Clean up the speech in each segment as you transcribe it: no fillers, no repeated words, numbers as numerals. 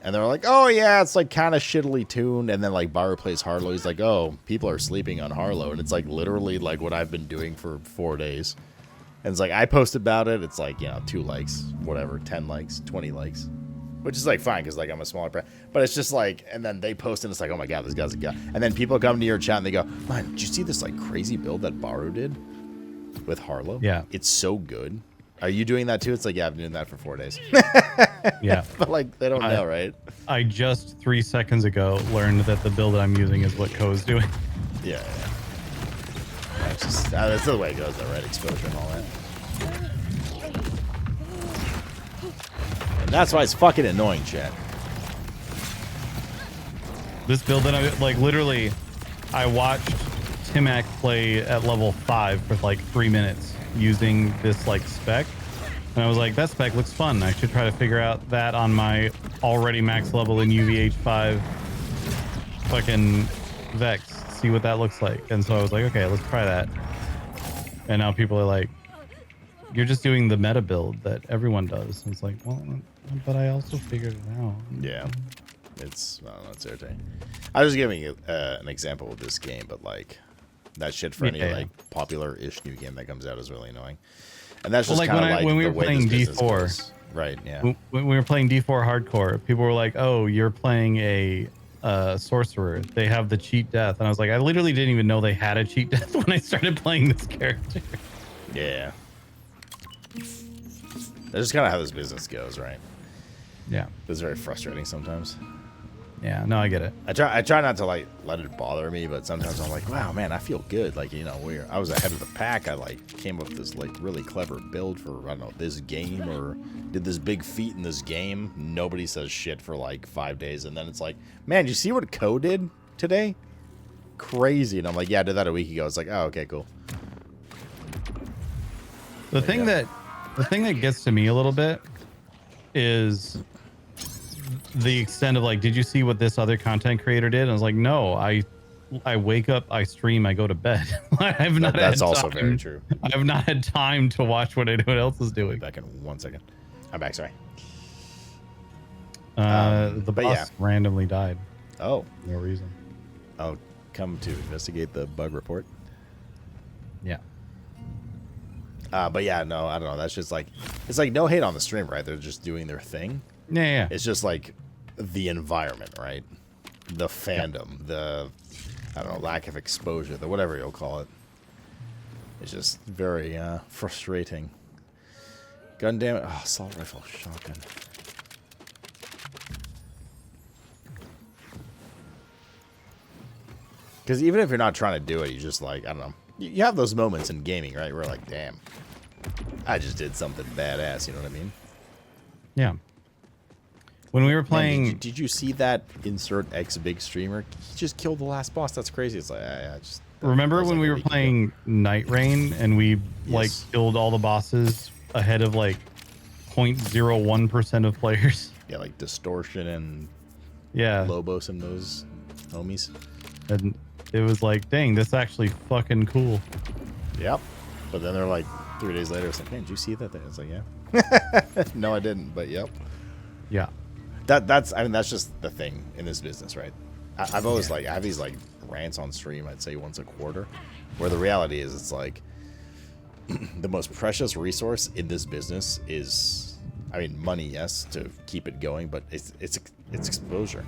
And they're like, oh, yeah, it's like kind of shittily tuned. And then like Byro plays Harlow. He's like, oh, people are sleeping on Harlow. And it's like literally like what I've been doing for 4 days. And it's like I post about it. It's like, 2 likes, whatever, 10 likes, 20 likes. Which is like fine because like I'm a smaller brand. But it's just like, and then they post and it's like, oh my God, this guy's a guy. And then people come to your chat and they go, man, did you see this like crazy build that Byro did with Harlow? Yeah. It's so good. Are you doing that too? It's like, yeah, I've been doing that for 4 days. Yeah. But like, they don't know, right? I just 3 seconds ago learned that the build that I'm using is what Ko's doing. Yeah. That's just, that's the way it goes, though, right? Exposure and all that. And that's why it's fucking annoying, chat. This build that I like, literally, I watched Timac play at level 5 for like 3 minutes using this like spec, and I was like, that spec looks fun. I should try to figure out that on my already max level in UVH5 fucking Vex, see what that looks like. And so I was like, okay, let's try that. And now people are like, you're just doing the meta build that everyone does. And it's like, well, but I also figured it out. Yeah. It's, I don't know, it's irritating. I was giving you an example of this game, but like that shit for any like popular-ish new game that comes out is really annoying. And that's just kind of like when we the were way playing this business D4, goes. Right? Yeah. When we were playing D4 hardcore, people were like, "Oh, you're playing a sorcerer. They have the cheat death," and I was like, "I literally didn't even know they had a cheat death when I started playing this character." Yeah. That's just kind of how this business goes, right? Yeah. It's very frustrating sometimes. Yeah, no, I get it. I try not to like let it bother me, but sometimes I'm like, wow, man, I feel good. Like, I was ahead of the pack. I like came up with this like really clever build for, I don't know, this game, or did this big feat in this game. Nobody says shit for like 5 days, and then it's like, man, you see what Ko did today? Crazy. And I'm like, yeah, I did that a week ago. It's like, oh, okay, cool. The thing that gets to me a little bit is the extent of like, did you see what this other content creator did? And I was like, no, I wake up, I stream, I go to bed. I've not. That's also very true. I've not had time to watch what anyone else is doing. Back in 1 second. I'm back. Sorry. The boss randomly died. Oh, no reason. I'll come to investigate the bug report. Yeah. But yeah, no, I don't know. That's just like, it's like no hate on the stream, right? They're just doing their thing. Yeah. It's just like the environment, right? The fandom, the, I don't know, lack of exposure, the whatever you'll call it. It's just very frustrating. Gun damage. Oh, assault rifle, shotgun. Because even if you're not trying to do it, you just like, I don't know. You have those moments in gaming, right? Where like, damn, I just did something badass. You know what I mean? Yeah. When we were playing, man, did you see that insert X big streamer? He just killed the last boss. That's crazy. It's like, I just remember when we were playing Night Rain and we like killed all the bosses ahead of like 0.01% of players? Yeah, like Distortion and Lobos and those homies. And it was like, dang, this is actually fucking cool. Yep. But then they're like 3 days later, it's like, man, did you see that thing? It's like, yeah. No, I didn't, but yep. Yeah. That's I mean, that's just the thing in this business, right? I've always like, I have these like rants on stream, I'd say once a quarter, where the reality is it's like the most precious resource in this business is, I mean, money, yes, to keep it going, but it's exposure.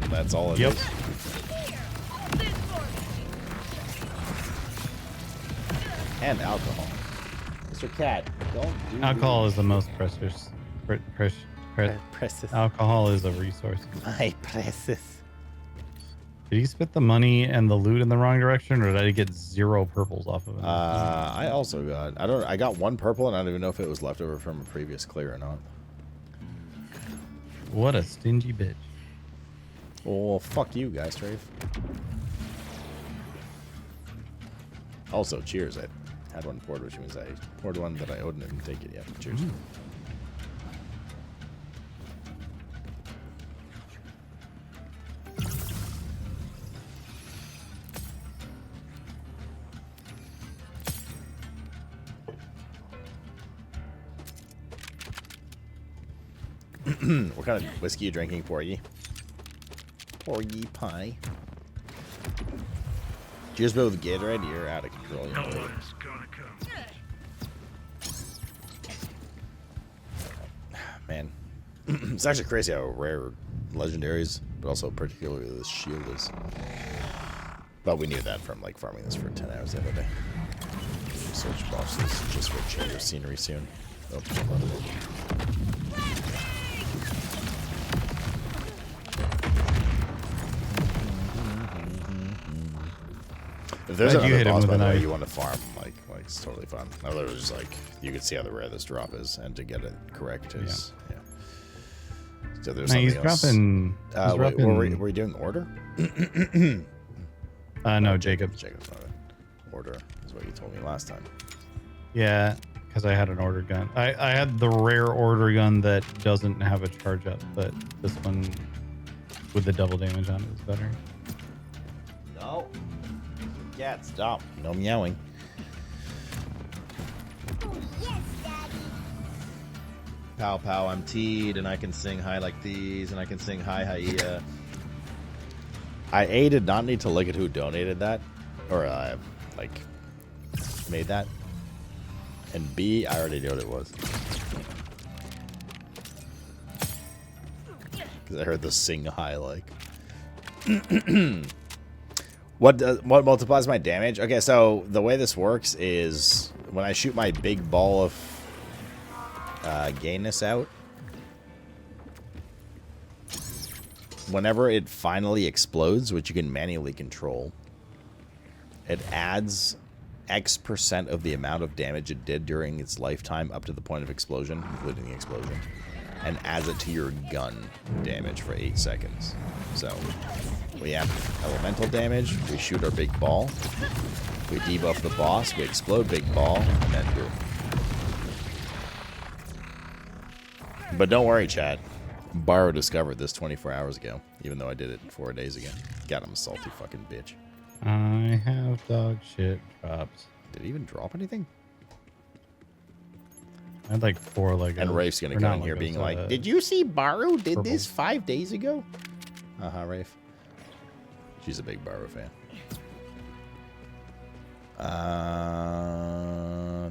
That's all it is. And alcohol. Mr. Cat, don't do alcohol is the most precious. Precious. Alcohol is a resource. My precious. Did he spit the money and the loot in the wrong direction, or did I get 0 purples off of it? I also got, I got 1 purple, and I don't even know if it was left over from a previous clear or not. What a stingy bitch. Well, fuck you guys, Trave. Also, cheers. I had one poured, which means I poured one that I owed and didn't take it yet. Cheers. What kind of whiskey are you drinking, Porgy? Porgy pie. Did you just build with Gatorade? You're out of control. No one's gonna come. Man. It's actually crazy how rare legendaries, but also particularly this shield is. But we knew that from like farming this for 10 hours the other day. Switch bosses just for a change of scenery soon. Oh, if there's another boss by the way you want to farm, like it's totally fun. Otherwise, just like you can see how the rare this drop is, and to get it correct is yeah. So there's something else. Dropping. Wait, were you doing order? No, Jacob. Jacob's not it. Order is what you told me last time. Yeah, because I had an order gun. I had the rare order gun that doesn't have a charge up, but this one with the double damage on it is better. No. Yeah, stop. No meowing. Oh, yes, Daddy. Pow pow, I'm teed, and I can sing high like these, and I can sing hi hi. I did not need to look at who donated that, or like made that, and B, I already knew what it was because I heard the sing high like. What multiplies my damage? Okay, so the way this works is when I shoot my big ball of gayness out, whenever it finally explodes, which you can manually control, it adds X% of the amount of damage it did during its lifetime up to the point of explosion, including the explosion, and adds it to your gun damage for 8 seconds. So we have elemental damage, we shoot our big ball, we debuff the boss, we explode big ball, and then boom. But don't worry, chat. Barrow discovered this 24 hours ago, even though I did it 4 days ago. God, I'm a salty fucking bitch. I have dog shit drops. Did he even drop anything? I had like 4 Legos. And Rafe's gonna come in here being like, "Did you see Barrow did this 5 days ago?" Rafe. She's a big Barrow fan.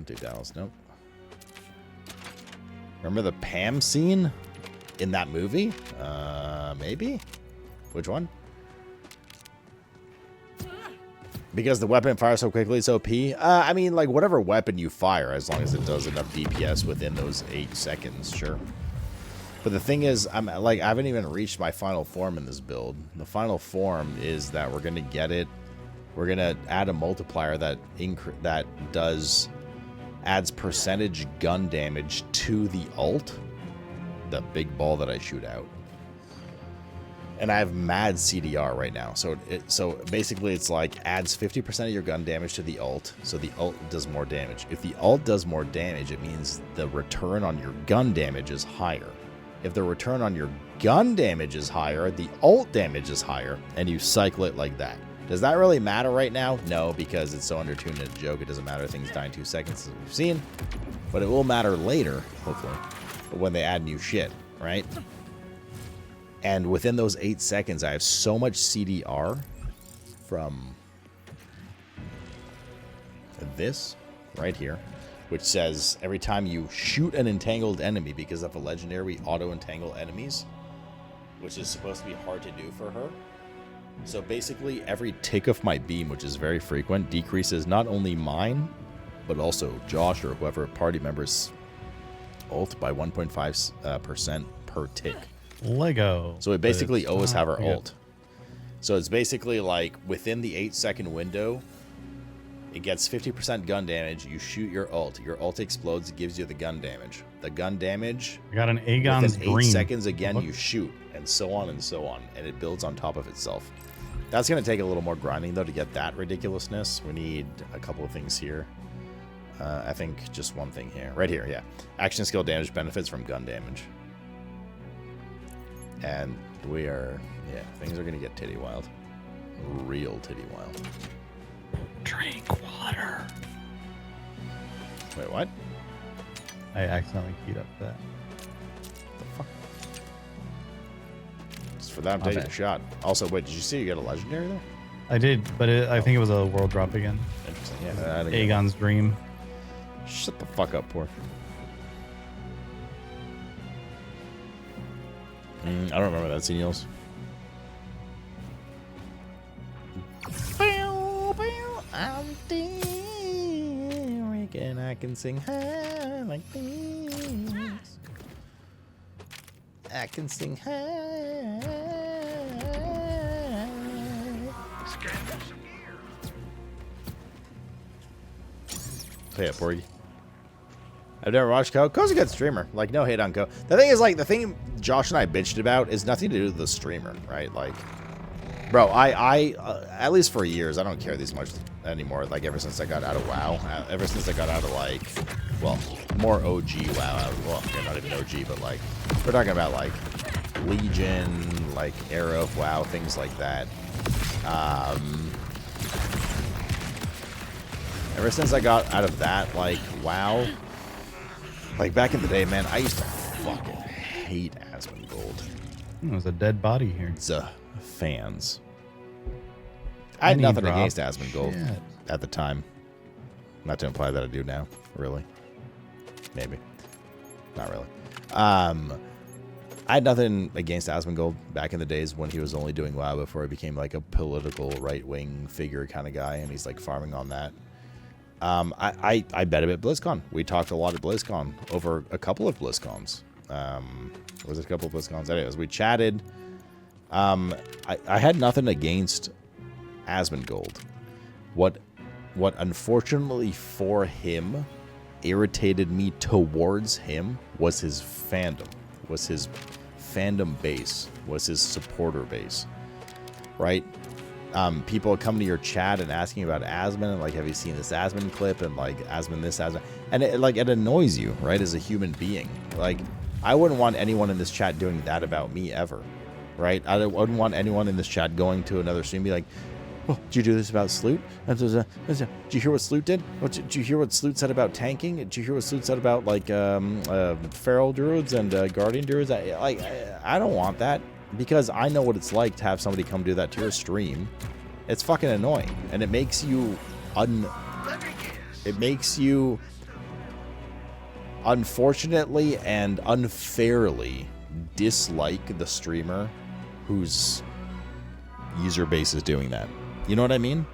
Dude, Dallas, nope. Remember the Pam scene in that movie? Maybe? Which one? Because the weapon fires so quickly, it's OP. I mean, like, whatever weapon you fire, as long as it does enough DPS within those 8 seconds, sure. But the thing is, I haven't even reached my final form in this build. The final form is that we're gonna get it. We're gonna add a multiplier that adds percentage gun damage to the ult, the big ball that I shoot out. And I have mad CDR right now, so basically it's like adds 50% of your gun damage to the ult, so the ult does more damage. If the ult does more damage, it means the return on your gun damage is higher. If the return on your gun damage is higher, the ult damage is higher, and you cycle it like that. Does that really matter right now? No, because it's so undertuned in a joke, it doesn't matter. Things die in 2 seconds, as we've seen. But it will matter later, hopefully, when they add new shit, right? And within those 8 seconds, I have so much CDR from this right here, which says every time you shoot an entangled enemy, because of a legendary, we auto-entangle enemies, which is supposed to be hard to do for her. So basically, every tick of my beam, which is very frequent, decreases not only mine, but also Josh or whoever party members ult by 1.5% per tick. Lego. So we basically always have our ult. So it's basically like within the 8-second window, it gets 50% gun damage. You shoot your ult explodes, it gives you the gun damage. The gun damage, I got an Aegon's within 8 green. seconds again, you shoot, and so on, and it builds on top of itself. That's going to take a little more grinding, though, to get that ridiculousness. We need a couple of things here. I think just one thing here. Right here, yeah. Action skill damage benefits from gun damage. And we are, yeah, things are going to get titty wild. Real titty wild. Drink water. Wait, what? I accidentally keyed up that. The fuck? for that, I'm My taking bad. a shot. Also, wait, did you see you got a legendary there? I did, but I think it was a world drop again. Interesting. Yeah, I didn't get one. Aegon's Dream. Shut the fuck up, Pork. I don't remember that scene, Niels. I'm Derek and I can sing high like this. I can sing high. Pay up, Porgy. I've never watched Co. Co's a good streamer. Like, no hate on Co. The thing is, like, the thing Josh and I bitched about is nothing to do with the streamer, right? Like, bro, I at least for years, I don't care this much anymore. Like, ever since I got out of WoW. Ever since I got out of, like, well, more OG WoW. Well, yeah, not even OG, but, like, we're talking about, like, Legion, like, Era of WoW, things like that. Ever since I got out of that, like, WoW, like, back in the day, man, I used to fucking hate Asmongold. There's a dead body here. The fans. I had nothing against Asmongold Shit. at the time. Not to imply that I do now, really. Maybe. Not really. I had nothing against Asmongold back in the days when he was only doing WoW before he became like a political right-wing figure kind of guy, and he's like farming on that. I bet him at BlizzCon. We talked a lot at BlizzCon over a couple of BlizzCons. Was it a couple of BlizzCons? Anyways, we chatted. I had nothing against Asmongold. What unfortunately for him irritated me towards him was his fandom, was his fandom base, was his supporter base, right? People come to your chat and asking about Asmon and like, have you seen this Asmon clip and like Asmon this Asmon, and it annoys you, right? As a human being, like I wouldn't want anyone in this chat doing that about me ever, right? I wouldn't want anyone in this chat going to another stream and be like, oh, did you do this about Sloot? Did you hear what Sloot did? Did you hear what Sloot said about tanking? Did you hear what Sloot said about like feral druids and guardian druids? I don't want that, because I know what it's like to have somebody come do that to your stream. It's fucking annoying, and it makes you unfortunately and unfairly dislike the streamer whose user base is doing that. You know what I mean?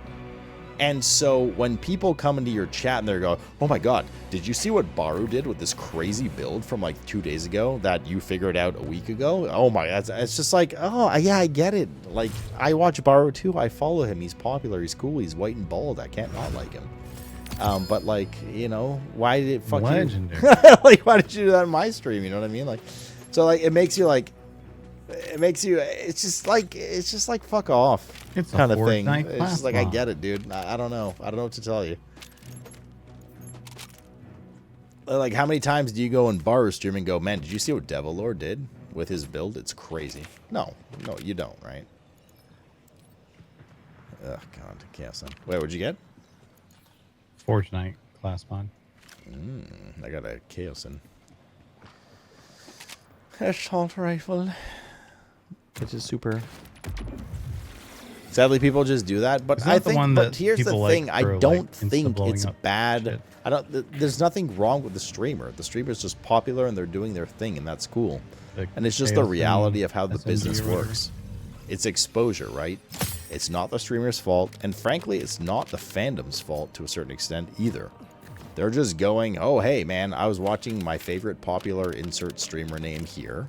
And so when people come into your chat and they're going, oh my god, did you see what Baru did with this crazy build from like 2 days ago that you figured out a week ago? Oh my, it's just like, oh yeah, I get it. Like, I watch Baru too. I follow him. He's popular. He's cool. He's white and bald. I can't not like him. But like, you know, why did it fuck Legendary. you? Like, why did you do that on my stream? You know what I mean? Like, so like, it makes you like, it's just like fuck off. It's kind a of thing. Fortnite It's just like, I class get it, dude. I don't know. I don't know what to tell you. Like, how many times do you go in Baru stream and go, man, did you see what Devil Lord did with his build? It's crazy. No, you don't, right? Oh god, Chaos Sun. Wait, what'd you get? Fortnite class mod. I got a Chaos Sun. Assault rifle, which is super. Sadly, people just do that, but I think. But here's the thing: I don't think it's bad. I don't. There's nothing wrong with the streamer. The streamer's just popular and they're doing their thing, and that's cool. And it's just the reality of how the business works. It's exposure, right? It's not the streamer's fault, and frankly, it's not the fandom's fault to a certain extent either. They're just going, oh, hey, man, I was watching my favorite popular insert streamer name here,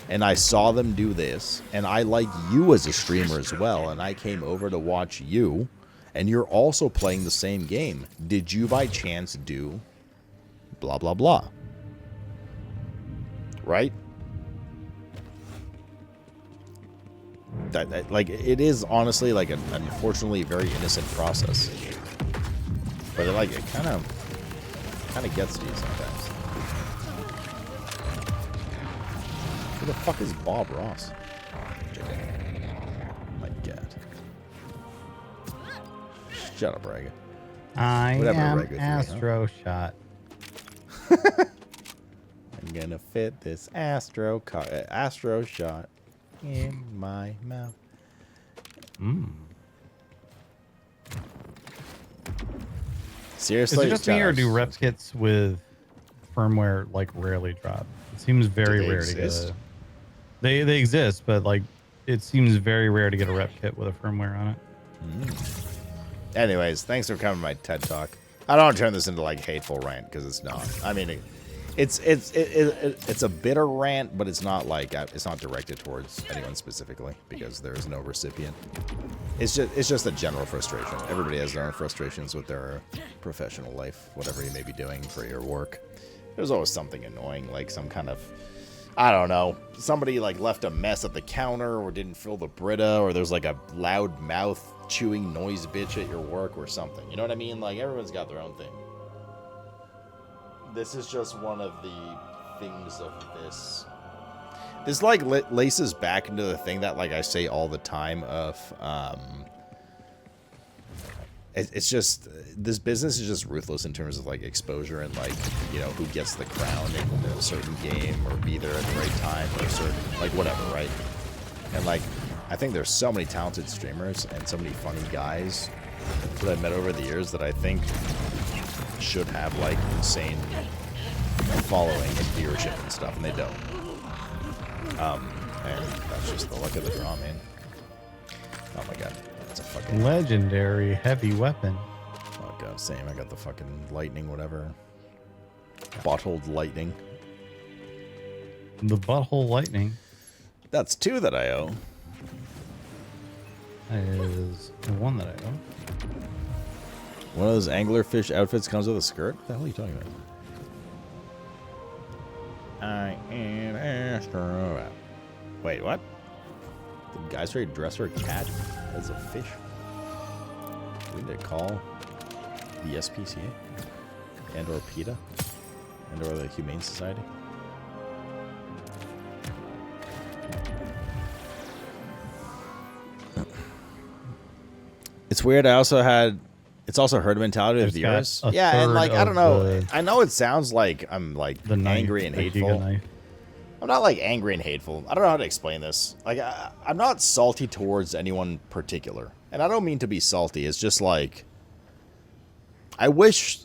and I saw them do this, and I like you as a streamer as well, and I came over to watch you, and you're also playing the same game. Did you by chance do blah, blah, blah? Right? That like, it is honestly like an unfortunately very innocent process. But it kind of gets to you sometimes. Who the fuck is Bob Ross? My god. Shut up, Raga. I Whatever, am Raga 3, Astro Shot. I'm gonna fit this Astro shot. in my mouth. Seriously? Is it just me, or do rep kits with firmware like rarely drop? It seems very rare to get a... They exist, but like it seems very rare to get a rep kit with a firmware on it. Anyways, thanks for coming to my TED Talk. I don't want to turn this into like hateful rant because it's not. I mean, it's a bitter rant, but it's not like it's not directed towards anyone specifically because there is no recipient. It's just a general frustration. Everybody has their own frustrations with their professional life, whatever you may be doing for your work. There's always something annoying, like some kind of, I don't know, somebody like left a mess at the counter or didn't fill the Brita, or there's like a loud mouth chewing noise bitch at your work or something. You know what I mean? Like everyone's got their own thing. This is just one of the things of this. This like laces back into the thing that like I say all the time of it's just, this business is just ruthless in terms of like exposure and like, you know, who gets the crown in a certain game or be there at the right time or certain, like whatever, right? And like, I think there's so many talented streamers and so many funny guys that I've met over the years that I think should have like insane following and viewership and stuff, and they don't. And that's just the luck of the draw, man. Oh my god, that's a fucking legendary heavy weapon. Oh god, same. I got the fucking lightning, whatever. Bottled lightning. The butthole lightning. That's 2 that I owe. That is the 1 that I owe. One of those anglerfish outfits comes with a skirt? What the hell are you talking about? I am astronaut. Wait, what? The guy's ready to dress for a cat as a fish? We need to call the SPCA and or PETA and or the Humane Society. It's weird. It's also herd mentality of viewers. Yeah, and like I don't know. I know it sounds like I'm like angry and hateful. I'm not like angry and hateful. I don't know how to explain this. Like I'm not salty towards anyone particular, and I don't mean to be salty. It's just like I wish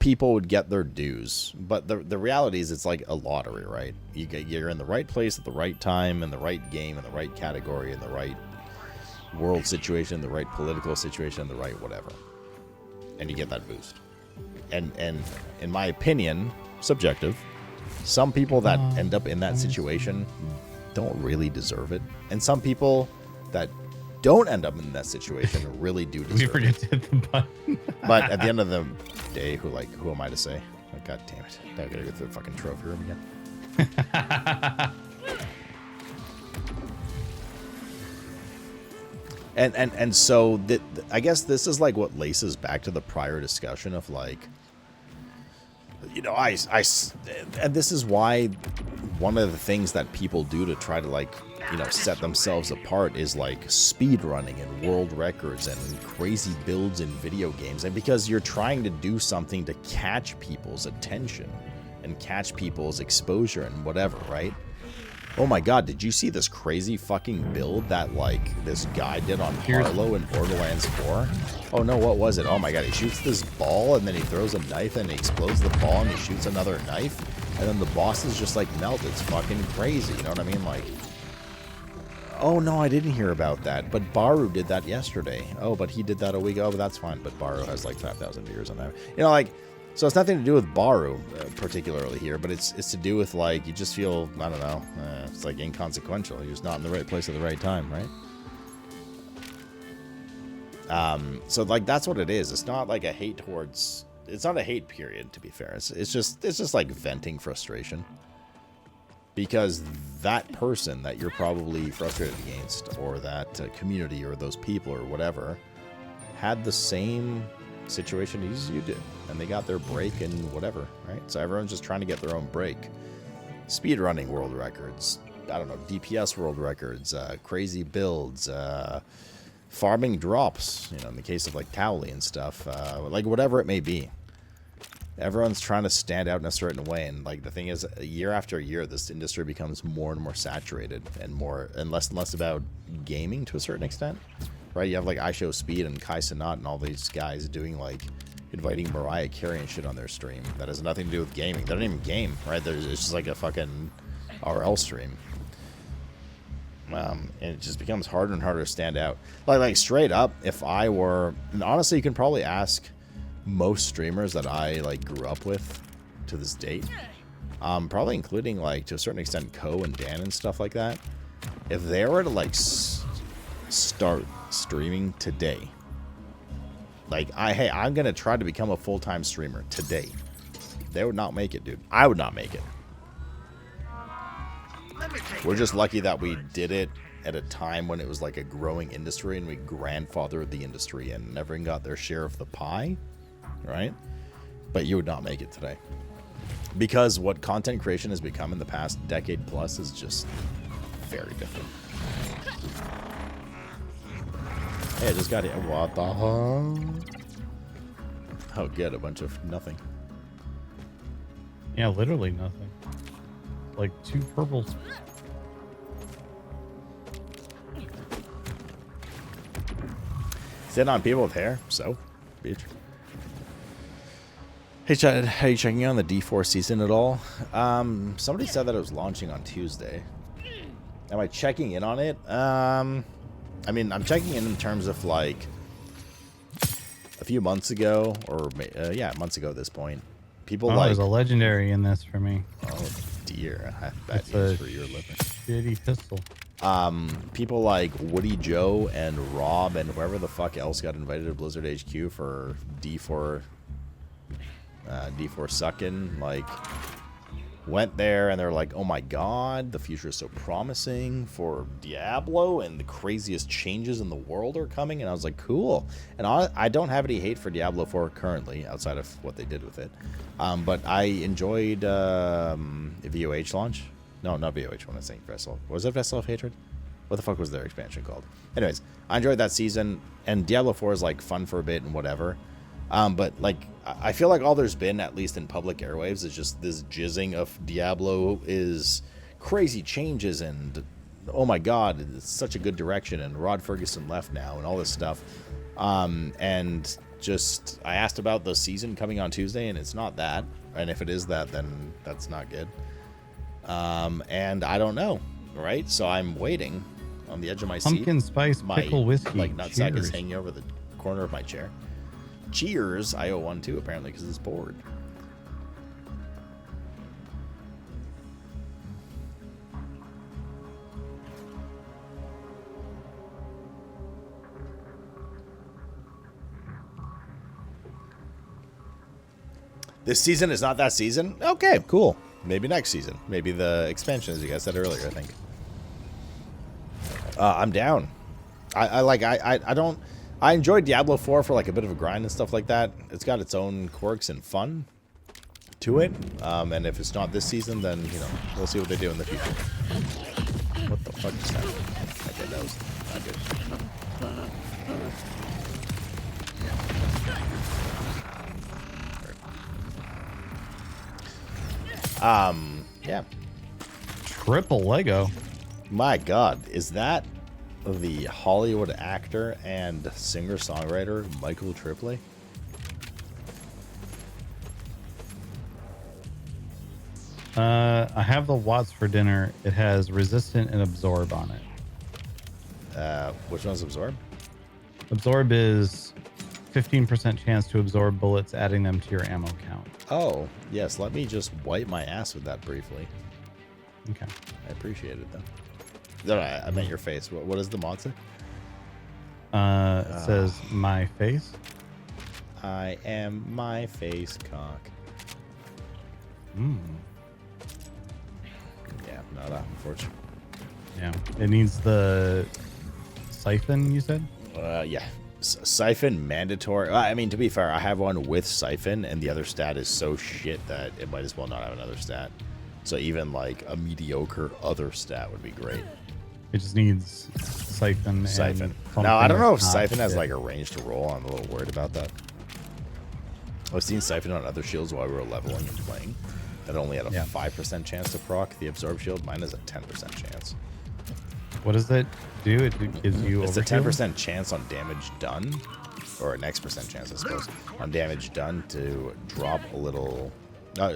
people would get their dues, but the reality is it's like a lottery, right? You're in the right place at the right time, in the right game, in the right category, in the right world situation, the right political situation, the right whatever, and you get that boost. And in my opinion, subjective, some people that end up in that situation don't really deserve it, and some people that don't end up in that situation really do deserve it. We forget to hit the button. But at the end of the day, who am I to say? Oh, god damn it! Now I gotta go through the fucking trophy room again. And so I guess this is like what laces back to the prior discussion of like, you know, and this is why one of the things that people do to try to like, you know, set themselves apart is like speed running and world records and crazy builds in video games, and because you're trying to do something to catch people's attention and catch people's exposure and whatever, right? Oh my god, did you see this crazy fucking build that, like, this guy did on Harlow in Borderlands 4? Oh no, what was it? Oh my god, he shoots this ball, and then he throws a knife, and he explodes the ball, and he shoots another knife, and then the bosses just, like, melt. It's fucking crazy, you know what I mean? Like, oh no, I didn't hear about that, but Baru did that yesterday. Oh, but he did that a week ago, but that's fine, but Baru has, like, 5,000 viewers on that. You know, like... So it's nothing to do with Baru, particularly here, but it's to do with, like, you just feel, I don't know, it's, like, inconsequential. You're just not in the right place at the right time, right? So, like, that's what it is. It's not, like, a hate towards... It's not a hate period, to be fair. It's just like, venting frustration. Because that person that you're probably frustrated against, or that community, or those people, or whatever, had the same situation as you did, and they got their break and whatever, right? So everyone's just trying to get their own break. Speedrunning world records, I don't know, DPS world records, crazy builds, farming drops, you know, in the case of like Towley and stuff, like whatever it may be. Everyone's trying to stand out in a certain way, and like the thing is, year after year, this industry becomes more and more saturated, and less about gaming to a certain extent, right? You have like iShowSpeed and Kai Cenat and all these guys doing like inviting Mariah Carey and shit on their stream. That has nothing to do with gaming. They don't even game, right? It's just like a fucking RL stream. And it just becomes harder and harder to stand out. Like straight up, if I were, and honestly, you can probably ask most streamers that I like grew up with to this date, probably including like to a certain extent Co and Dan and stuff like that. If they were to like start streaming today, like hey, I'm gonna try to become a full-time streamer today, they would not make it, dude. I would not make it. We're just lucky that we did it at a time when it was like a growing industry and we grandfathered the industry and everyone got their share of the pie, right? But you would not make it today. Because what content creation has become in the past decade plus is just very different. Hey, I just got here. What the fuck? Oh, good. A bunch of nothing. Yeah, literally nothing. Like 2 purples. Sitting on people with hair. So, bitch. Hey, Chad, are you checking on the D4 season at all? Somebody said that it was launching on Tuesday. Am I checking in on it? I mean, I'm checking in terms of like a few months ago, or yeah, months ago at this point. People like. There's a legendary in this for me. Oh dear, that It's is a for your living. shitty pistol. People like Woody Joe and Rob and whoever the fuck else got invited to Blizzard HQ for D4 suckin', like went there and they're like, oh my god, the future is so promising for Diablo and the craziest changes in the world are coming. And I was like, cool. And I don't have any hate for Diablo 4 currently outside of what they did with it, but I enjoyed VOH launch. No, not VOH. When I was saying Vessel, was it Vessel of Hatred? What the fuck was their expansion called? Anyways, I enjoyed that season, and Diablo 4 is like fun for a bit and whatever. But like, I feel like all there's been, at least in public airwaves, is just this jizzing of Diablo is crazy changes and oh my god, it's such a good direction and Rod Ferguson left now and all this stuff. And just, I asked about the season coming on Tuesday and it's not that. And if it is that, then that's not good. And I don't know, right? So I'm waiting on the edge of my seat. Pumpkin spice pickle whiskey. Like nutsack is hanging over the corner of my chair. Cheers, I owe one too, apparently, because it's bored. This season is not that season? Okay, cool. Maybe next season. Maybe the expansion, as you guys said earlier, I think. I'm down. I enjoyed Diablo 4 for like a bit of a grind and stuff like that. It's got its own quirks and fun to it. And if it's not this season, then, you know, we'll see what they do in the future. What the fuck is that? Okay, that was not good. Yeah. Triple Lego. My god, is that the Hollywood actor and singer-songwriter Michael Tripoli? I have the Watts for dinner. It has resistant and absorb on it. Which one's absorb? Absorb is 15% chance to absorb bullets, adding them to your ammo count. Oh, yes. Let me just wipe my ass with that briefly. Okay. I appreciate it, though. No, I meant your face. What does the mod say? It says my face. I am my face cock. Yeah, no, that, unfortunately. Yeah. It needs the siphon, you said? Yeah. Siphon mandatory. I mean, to be fair, I have one with siphon, and the other stat is so shit that it might as well not have another stat. So even like a mediocre other stat would be great. It just needs siphon. Siphon. And now, I don't know if not siphon has shit. like a range to roll. I'm a little worried about that. I've seen Siphon on other shields while we were leveling and playing. That only had a Yeah. 5% chance to proc the absorb shield. Mine has a 10% chance. What does that do? It gives you It's a overshield? 10% chance on damage done, or an X% chance, I suppose, on damage done to drop a little.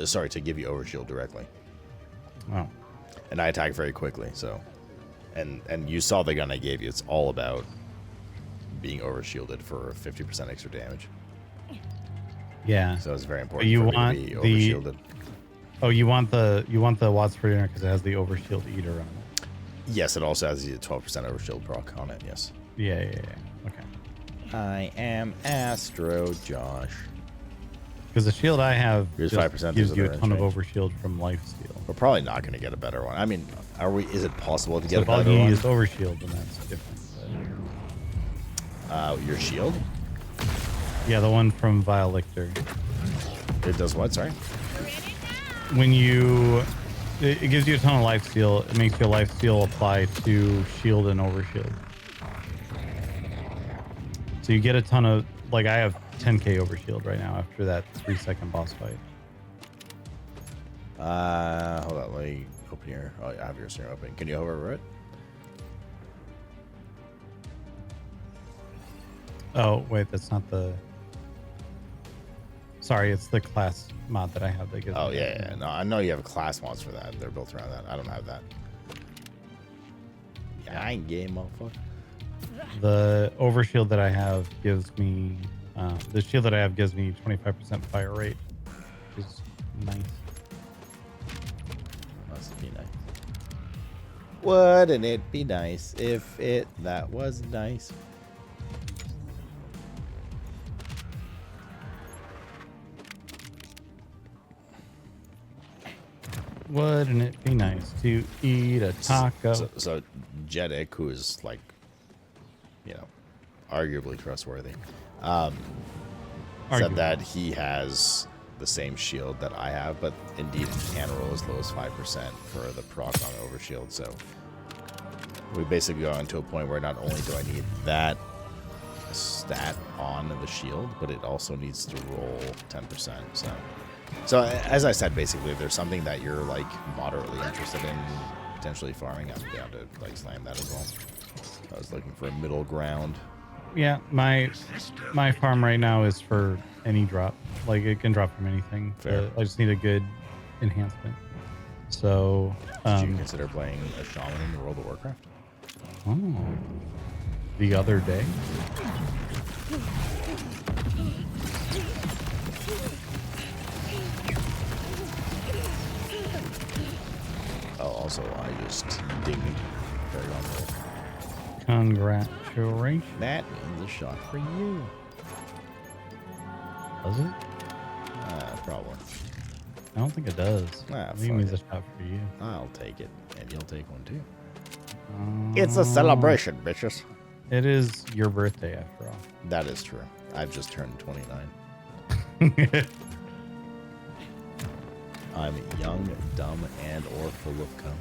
Sorry, to give you overshield directly. Oh. And I attack very quickly, so. And you saw the gun I gave you. It's all about being overshielded for 50% extra damage. Yeah. So it's very important you for me want to be the- overshielded. Oh, you want the Watts per dinner because it has the overshield eater on it. Yes, it also has the 12% overshield proc on it, yes. Yeah. Okay. I am Astro Josh. Because the shield I have Here's just 5% gives of you the a ton of range. overshield from lifesteal. We're probably not going to get a better one. I mean, are we? Is it possible to So get a if all better you need one? is overshield, then that's different. Your shield? But yeah, the one from Vile Lictor. It does what? Sorry. When you... It gives you a ton of lifesteal. It makes your lifesteal apply to shield and overshield. So you get a ton of... Like, I have 10k overshield right now after that 3-second boss fight. Hold on. Let me open here. Oh, I have your stream open. Can you hover over it? Oh, wait, that's not the... Sorry, it's the class mod that I have that gives Oh, me yeah, that. yeah. No, I know you have a class mods for that. They're built around that. I don't have that. Yeah, I ain't gay, motherfucker. The overshield that I have gives me... the shield that I have gives me 25% fire rate, which is nice. Must be nice. Wouldn't it be nice if that was nice? Wouldn't it be nice to eat a taco? So Jeddick, who is like, arguably trustworthy, said Arguably. that he has the same shield that I have, but indeed he can roll as low as 5% for the proc on overshield. So we basically gone to a point where not only do I need that stat on the shield, but it also needs to roll 10%. So as I said, basically, if there's something that you're like moderately interested in potentially farming, I'm down to like slam that as well. I was looking for a middle ground. Yeah, my farm right now is for any drop. Like, it can drop from anything. Fair. I just need a good enhancement. So, Did you consider playing a shaman in World of Warcraft? oh, the other day. Oh, also, I just dinged Paragon roll. Congratulations. That means a shot for you. Does it? Probably. I don't think it does. Ah, I think it fuck means it. a shot for you. I'll take it, and you'll take one too. Um, It's a celebration, bitches. It is your birthday, after all. That is true. I've just turned 29. I'm young, dumb, and or full of cum.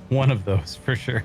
One of those, for sure.